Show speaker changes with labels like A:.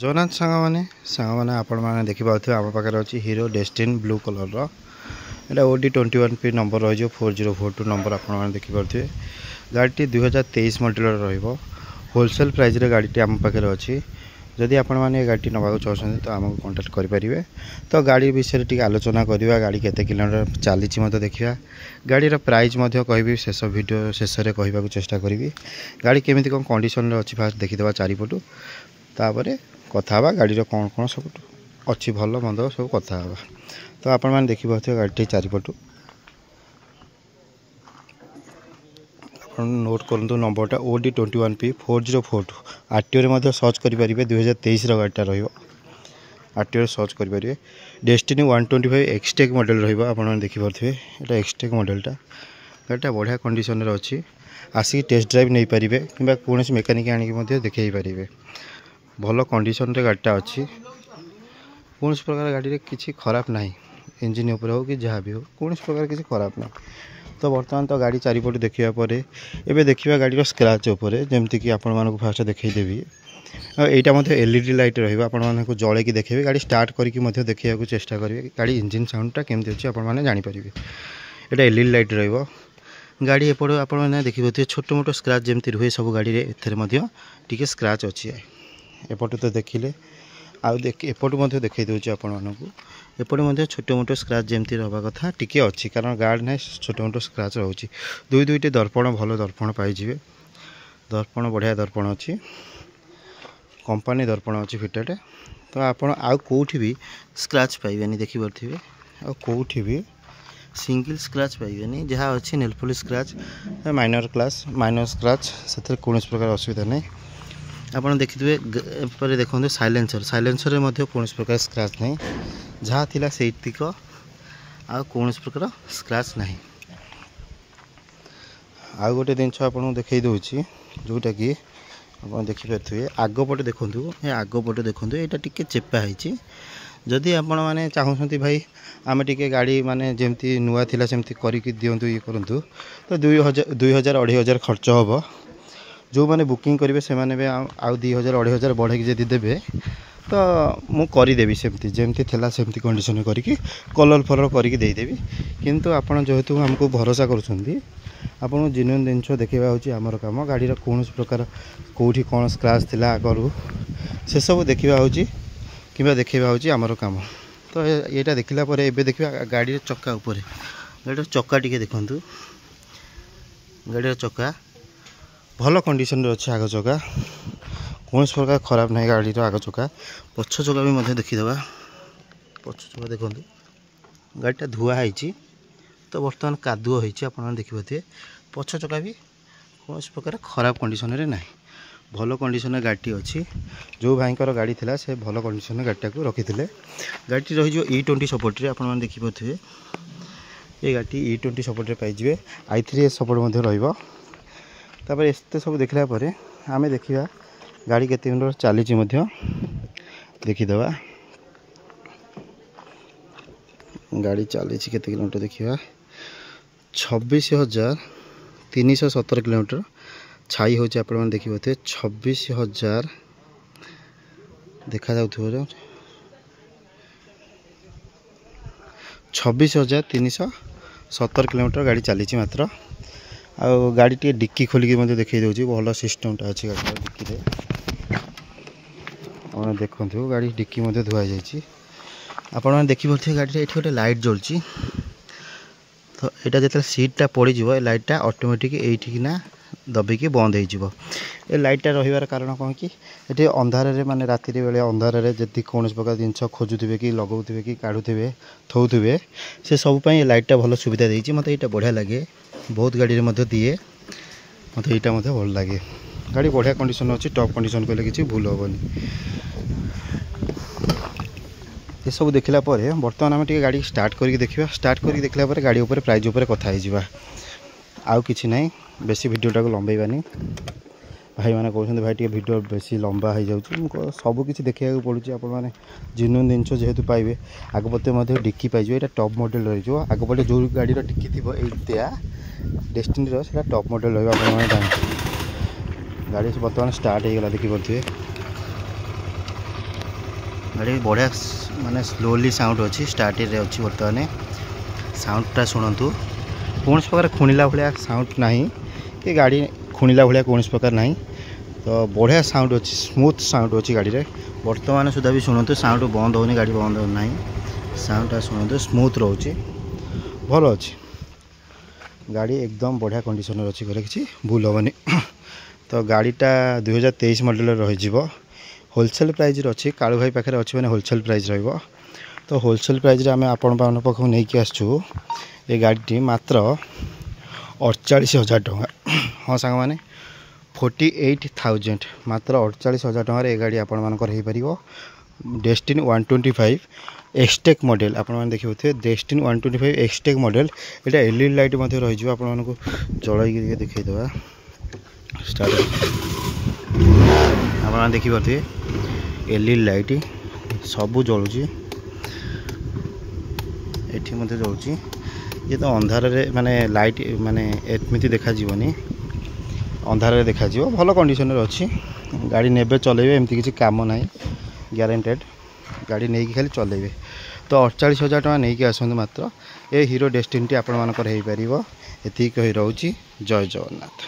A: ଜଗନ୍ନାଥ ସାଙ୍ଗମାନେ ଆପଣମାନେ ଦେଖିପାରୁଥିବେ ଆମ ପାଖରେ ଅଛି ହିରୋ ଡେଷ୍ଟିନ୍ ବ୍ଲୁ କଲର୍ର ଏଇଟା OD21P ନମ୍ବର ରହିଯିବ 4042 ନମ୍ବର ଆପଣମାନେ ଦେଖିପାରୁଥିବେ। ଗାଡ଼ିଟି 2023 ମଡ଼େଲର ରହିବ। ହୋଲସେଲ୍ ପ୍ରାଇସ୍ରେ ଗାଡ଼ିଟି ଆମ ପାଖରେ ଅଛି। ଯଦି ଆପଣମାନେ ଏ ଗାଡ଼ିଟି ନେବାକୁ ଚାହୁଁଛନ୍ତି ତ ଆମକୁ କଣ୍ଟାକ୍ଟ କରିପାରିବେ। ତ ଗାଡ଼ି ବିଷୟରେ ଟିକେ ଆଲୋଚନା କରିବା, ଗାଡ଼ି କେତେ କିଲୋମିଟର ଚାଲିଛି ମଧ୍ୟ ଦେଖିବା, ଗାଡ଼ିର ପ୍ରାଇସ୍ ମଧ୍ୟ କହିବି, ଶେଷ ଭିଡ଼ିଓ ଶେଷରେ କହିବାକୁ ଚେଷ୍ଟା କରିବି। ଗାଡ଼ି କେମିତି କ'ଣ କଣ୍ଡିସନରେ ଅଛି ଫାଷ୍ଟ ଦେଖିଦେବା ଚାରିପଟୁ, ତାପରେ କଥା ହେବା ଗାଡ଼ିର କ'ଣ ସବୁ ଅଛି ଭଲ ମନ୍ଦ ସବୁ କଥା ହେବା। ତ ଆପଣମାନେ ଦେଖିପାରୁଥିବେ ଗାଡ଼ିଟି ଚାରିପଟୁ, ଆପଣ ନୋଟ୍ କରନ୍ତୁ ନମ୍ବରଟା OD21P 4042। RTOରେ ମଧ୍ୟ ସର୍ଚ୍ଚ କରିପାରିବେ, 2023ର ଗାଡ଼ିଟା ରହିବ। RTOରେ ସର୍ଚ୍ଚ କରିପାରିବେ। ଡେଷ୍ଟିନି 125 ଏକ୍ସଟେକ୍ ମଡ଼େଲ ରହିବ। ଆପଣମାନେ ଦେଖିପାରୁଥିବେ ଏଇଟା ଏକ୍ସଟେକ୍ ମଡ଼େଲଟା। ଗାଡ଼ିଟା ବଢ଼ିଆ କଣ୍ଡିସନରେ ଅଛି। ଆସିକି ଟେଷ୍ଟ ଡ୍ରାଇଭ୍ ନେଇପାରିବେ କିମ୍ବା କୌଣସି ମେକାନିକ୍ ଆଣିକି ମଧ୍ୟ ଦେଖାଇ ପାରିବେ। ଭଲ କଣ୍ଡିସନରେ ଗାଡ଼ିଟା ଅଛି। କୌଣସି ପ୍ରକାର ଗାଡ଼ିରେ କିଛି ଖରାପ ନାହିଁ। ଇଞ୍ଜିନ୍ ଉପରେ ହେଉ କି ଯାହା ବି ହେଉ କୌଣସି ପ୍ରକାର କିଛି ଖରାପ ନାହିଁ। ତ ବର୍ତ୍ତମାନ ତ ଗାଡ଼ି ଚାରିପଟୁ ଦେଖିବା ପରେ ଏବେ ଦେଖିବା ଗାଡ଼ିର ସ୍କ୍ରାଚ୍ ଉପରେ, ଯେମିତିକି ଆପଣମାନଙ୍କୁ ଫାଷ୍ଟ ଦେଖାଇଦେବି। ଆଉ ଏଇଟା ମଧ୍ୟ LED ଲାଇଟ୍ ରହିବ। ଆପଣମାନଙ୍କୁ ଜଳେଇକି ଦେଖେଇବେ। ଗାଡ଼ି ଷ୍ଟାର୍ଟ କରିକି ମଧ୍ୟ ଦେଖେଇବାକୁ ଚେଷ୍ଟା କରିବେ ଗାଡ଼ି ଇଞ୍ଜିନ୍ ସାଉଣ୍ଡଟା କେମିତି ଅଛି ଆପଣମାନେ ଜାଣିପାରିବେ। ଏଇଟା LED ଲାଇଟ୍ ରହିବ। ଗାଡ଼ି ଏପଟେ ଆପଣମାନେ ଦେଖିପାରୁଥିବେ ଛୋଟ ମୋଟ ସ୍କ୍ରାଚ୍ ଯେମିତି ରୁହେ ସବୁ ଗାଡ଼ିରେ, ଏଥିରେ ମଧ୍ୟ ଟିକେ ସ୍କ୍ରାଚ୍ ଅଛି। ଏପଟୁ ତ ଦେଖିଲେ, ଆଉ ଏପଟୁ ମଧ୍ୟ ଦେଖାଇ ଦେଉଛି ଆପଣମାନଙ୍କୁ। ଏପଟେ ମଧ୍ୟ ଛୋଟ ମୋଟ ସ୍କ୍ରାଚ୍ ଯେମିତି ରହିବା କଥା ଟିକେ ଅଛି, କାରଣ ଗାଡ଼ି ନାହିଁ ଛୋଟ ମୋଟ ସ୍କ୍ରାଚ୍ ରହୁଛି। ଦୁଇଟି ଦର୍ପଣ, ଭଲ ଦର୍ପଣ ପାଇଯିବେ। ଦର୍ପଣ ବଢ଼ିଆ ଦର୍ପଣ ଅଛି, କମ୍ପାନୀ ଦର୍ପଣ ଅଛି ଫିଟେଡ଼। ତ ଆପଣ ଆଉ କେଉଁଠି ବି ସ୍କ୍ରାଚ୍ ପାଇବେନି, ଦେଖିପାରୁଥିବେ। ଆଉ କେଉଁଠି ବି ସିଙ୍ଗଲ ସ୍କ୍ରାଚ୍ ପାଇବେନି। ଯାହା ଅଛି nail polish scratch, minor scratch, ସେଥିରେ କୌଣସି ପ୍ରକାର ଅସୁବିଧା ନାହିଁ। ଆପଣ ଦେଖିଥିବେ ଏପରେ ଦେଖନ୍ତୁ ସାଇଲେନ୍ସରରେ ମଧ୍ୟ କୌଣସି ପ୍ରକାର ସ୍କ୍ରାଚ୍ ନାହିଁ। ଯାହା ଥିଲା ସେଇତିକ, ଆଉ କୌଣସି ପ୍ରକାର ସ୍କ୍ରାଚ୍ ନାହିଁ। ଆଉ ଗୋଟେ ଜିନିଷ ଆପଣଙ୍କୁ ଦେଖାଇ ଦେଉଛି, ଯେଉଁଟାକି ଆପଣ ଦେଖିପାରୁଥିବେ ଆଗପଟେ ଦେଖନ୍ତୁ। ଆଗପଟେ ଦେଖନ୍ତୁ, ଏଇଟା ଟିକେ ଚେପା ହେଇଛି। ଯଦି ଆପଣମାନେ ଚାହୁଁଛନ୍ତି ଭାଇ ଆମେ ଟିକେ ଗାଡ଼ି ମାନେ ଯେମିତି ନୂଆ ଥିଲା ସେମିତି କରିକି ଦିଅନ୍ତୁ, ଇଏ କରନ୍ତୁ, ତ 2000-2500 ଖର୍ଚ୍ଚ ହେବ। ଯେଉଁମାନେ ବୁକିଂ କରିବେ ସେମାନେ ବି ଆଉ 2000-2500 ବଢ଼େଇକି ଯଦି ଦେବେ ତ ମୁଁ କରିଦେବି, ସେମିତି ଯେମିତି ଥିଲା ସେମିତି କଣ୍ଡିସନ୍ କରିକି କଲର୍ କରିକି ଦେଇଦେବି। କିନ୍ତୁ ଆପଣ ଯେହେତୁ ଆମକୁ ଭରସା କରୁଛନ୍ତି, ଆପଣଙ୍କୁ ଜେନ୍ୟୁନ୍ ଜିନିଷ ଦେଖାଇବା ହେଉଛି ଆମର କାମ। ଗାଡ଼ିର କୌଣସି ପ୍ରକାର କେଉଁଠି କ'ଣ ସ୍କ୍ରାଚ୍ ଥିଲା ଆଗରୁ ସେସବୁ ଦେଖିବା ହେଉଛି କିମ୍ବା ଦେଖାଇବା ହେଉଛି ଆମର କାମ। ତ ଏଇଟା ଦେଖିଲା ପରେ ଏବେ ଦେଖିବା ଗାଡ଼ିର ଚକା ଉପରେ। ଗାଡ଼ିର ଚକା ଟିକେ ଦେଖନ୍ତୁ। ଗାଡ଼ିର ଚକା ଭଲ କଣ୍ଡିସନରେ ଅଛି। ଆଗ ଚକା କୌଣସି ପ୍ରକାର ଖରାପ ନାହିଁ ଗାଡ଼ିର ଆଗ ଚକା। ପଛ ଚକା ବି ମଧ୍ୟ ଦେଖିଦେବା। ପଛ ଚକା ଦେଖନ୍ତୁ, ଗାଡ଼ିଟା ଧୁଆ ହେଇଛି ତ ବର୍ତ୍ତମାନ କାଦୁଅ ହେଇଛି, ଆପଣମାନେ ଦେଖିପାରୁଥିବେ। ପଛ ଚକା ବି କୌଣସି ପ୍ରକାର ଖରାପ କଣ୍ଡିସନରେ ନାହିଁ, ଭଲ କଣ୍ଡିସନରେ ଗାଡ଼ିଟି ଅଛି। ଯେଉଁ ଭାଇଙ୍କର ଗାଡ଼ି ଥିଲା ସେ ଭଲ କଣ୍ଡିସନରେ ଗାଡ଼ିଟାକୁ ରଖିଥିଲେ। ଗାଡ଼ିଟି ରହିଯିବ E20 ସପୋର୍ଟରେ। ଆପଣମାନେ ଦେଖିପାରୁଥିବେ ଏ ଗାଡ଼ିଟି E20 ସପୋର୍ଟରେ ପାଇଯିବେ। i3S ସପୋର୍ଟ ମଧ୍ୟ ରହିବ। ତାପରେ ଏତେ ସବୁ ଦେଖିଲା ପରେ ଆମେ ଦେଖିବା ଗାଡ଼ି କେତେ କିଲୋମିଟର ଚାଲିଛି ମଧ୍ୟ ଦେଖିଦେବା। ଗାଡ଼ି ଚାଲିଛି କେତେ କିଲୋମିଟର ଦେଖିବା। 26,317 କିଲୋମିଟର ଛାଇ ହେଉଛି। ଆପଣମାନେ ଦେଖିପାରୁଥିବେ 26,000 ଦେଖାଯାଉଥିବ, 26,317 କିଲୋମିଟର ଗାଡ଼ି ଚାଲିଛି ମାତ୍ର। ଆଉ ଗାଡ଼ି ଟିକେ ଡିକି ଖୋଲିକି ମଧ୍ୟ ଦେଖାଇ ଦେଉଛି, ଭଲ ସିଷ୍ଟମଟା ଅଛି ଗାଡ଼ିର ଡିକିରେ। ଆପଣ ଦେଖନ୍ତୁ ଗାଡ଼ି ଡିକି ମଧ୍ୟ ଧୁଆ ହେଇଯାଇଛି। ଆପଣମାନେ ଦେଖିପାରୁଥିବେ ଗାଡ଼ିରେ ଏଠି ଗୋଟେ ଲାଇଟ୍ ଜଳୁଛି। ତ ଏଇଟା ଯେତେବେଳେ ସିଟ୍ଟା ପଡ଼ିଯିବ ଏ ଲାଇଟ୍ଟା ଅଟୋମେଟିକ୍ ଏଇଠିକିନା ଦବିକି ବନ୍ଦ ହେଇଯିବ। ଏ ଲାଇଟ୍ଟା ରହିବାର କାରଣ କ'ଣ କି, ଏଠି ଅନ୍ଧାରରେ ମାନେ ରାତିରେ ବେଳେ ଅନ୍ଧାରରେ ଯଦି କୌଣସି ପ୍ରକାର ଜିନିଷ ଖୋଜୁଥିବେ କି ଲଗାଉଥିବେ କି କାଢ଼ୁଥିବେ ଥଉଥିବେ, ସେ ସବୁ ପାଇଁ ଏ ଲାଇଟ୍ଟା ଭଲ ସୁବିଧା ଦେଇଛି। ମୋତେ ଏଇଟା ବଢ଼ିଆ ଲାଗେ, ବହୁତ ଗାଡ଼ିରେ ମଧ୍ୟ ଦିଏ, ମୋତେ ଏଇଟା ମଧ୍ୟ ଭଲ ଲାଗେ। ଗାଡ଼ି ବଢ଼ିଆ କଣ୍ଡିସନ୍ ଅଛି, ଟପ୍ କଣ୍ଡିସନ୍ କହିଲେ କିଛି ଭୁଲ ହେବନି। ଏସବୁ ଦେଖିଲା ପରେ ବର୍ତ୍ତମାନ ଆମେ ଟିକେ ଗାଡ଼ି ଷ୍ଟାର୍ଟ କରିକି ଦେଖିବା। ଷ୍ଟାର୍ଟ କରିକି ଦେଖିଲା ପରେ ଗାଡ଼ି ଉପରେ ପ୍ରାଇସ୍ ଉପରେ କଥା ହେଇଯିବା। ଆଉ କିଛି ନାହିଁ, ବେଶୀ ଭିଡ଼ିଓଟାକୁ ଲମ୍ବେଇବାନି। ଭାଇମାନେ କହୁଛନ୍ତି ଭାଇ ଟିକେ ଭିଡ଼ିଓ ବେଶୀ ଲମ୍ବା ହେଇଯାଉଛି। ମୁଁ ସବୁ କିଛି ଦେଖିବାକୁ ପଡ଼ୁଛି। ଆପଣମାନେ ଜେନ୍ୟୁନ୍ ଜିନିଷ ଯେହେତୁ ପାଇବେ। ଆଗପଟେ ମଧ୍ୟ ଡିକି ପାଇଯିବ। ଏଇଟା ଟପ୍ ମଡ଼େଲ୍ ରହିଯିବ। ଆଗପଟେ ଯେଉଁ ଗାଡ଼ିର ଡିକି ଥିବ ଏଇଟା ଡେଷ୍ଟିନିର, ସେଇଟା ଟପ୍ ମଡ଼େଲ୍ ରହିବ। ଆପଣମାନେ ଜାଣିଥିବେ। ଗାଡ଼ି ବର୍ତ୍ତମାନ ଷ୍ଟାର୍ଟ ହେଇଗଲା, ଦେଖିପାରୁଥିବେ। गाड़ी बढ़िया माने स्लोली साउंड अच्छी स्टार्ट अच्छी बर्तमान साउंडटा शुणु कौन प्रकार खुणिला भाया साउंड ना कि गाड़ी खुणिला भाया कौन प्रकार ना तो बढ़िया साउंड अच्छी स्मूथ साउंड अच्छी गाड़ी रे बर्तमान सुधा भी शुणु साउंड बंद होनी गाड़ी बंद होना साउंडटा शुणु स्मूथ रोचे भल अच्छी गाड़ी एकदम बढ़िया कंडीशन अच्छी करे किसी भूल हेनी तो गाड़ीटा 2023 मॉडल रही होलसेल प्राइस अच्छी कालू भाई पाखे अच्छी मैंने होलसेल प्राइस रही तो होलसेल प्राइस आम आपण पाखक नहीं कि आसचु ये गाड़ी मात्र 48,000 टଙ୍କା हाँ सांग मैंने 48,000 मात्र 48,000 टଙ୍କା ये गाड़ी आपण मानकर हो पार डेस्टिनी 125 एक्सटेक मॉडल आपण मैंने देखिए डेस्टिनी 125 एक्सटेक मॉडल यहाँ एलईडी लाइट रही आपको जल देखा स्टार्ट आप देखिए एलईडी लाइट सबू जलुची एठी मते जलुची ये तो अंधार माने लाइट माने एमती देखा अंधार देखा भल कंडीशन अच्छी गाड़ी नेबे चलेबे एमती किसी काम ना ग्यारेंटेड गाड़ी नहीं खाली चलेबे तो 48,000 टଙ୍କା नहीं आसते मात्र ये हीरो डेस्टिनी आपण मानकर हो पार एति कही रोची जय जगन्नाथ।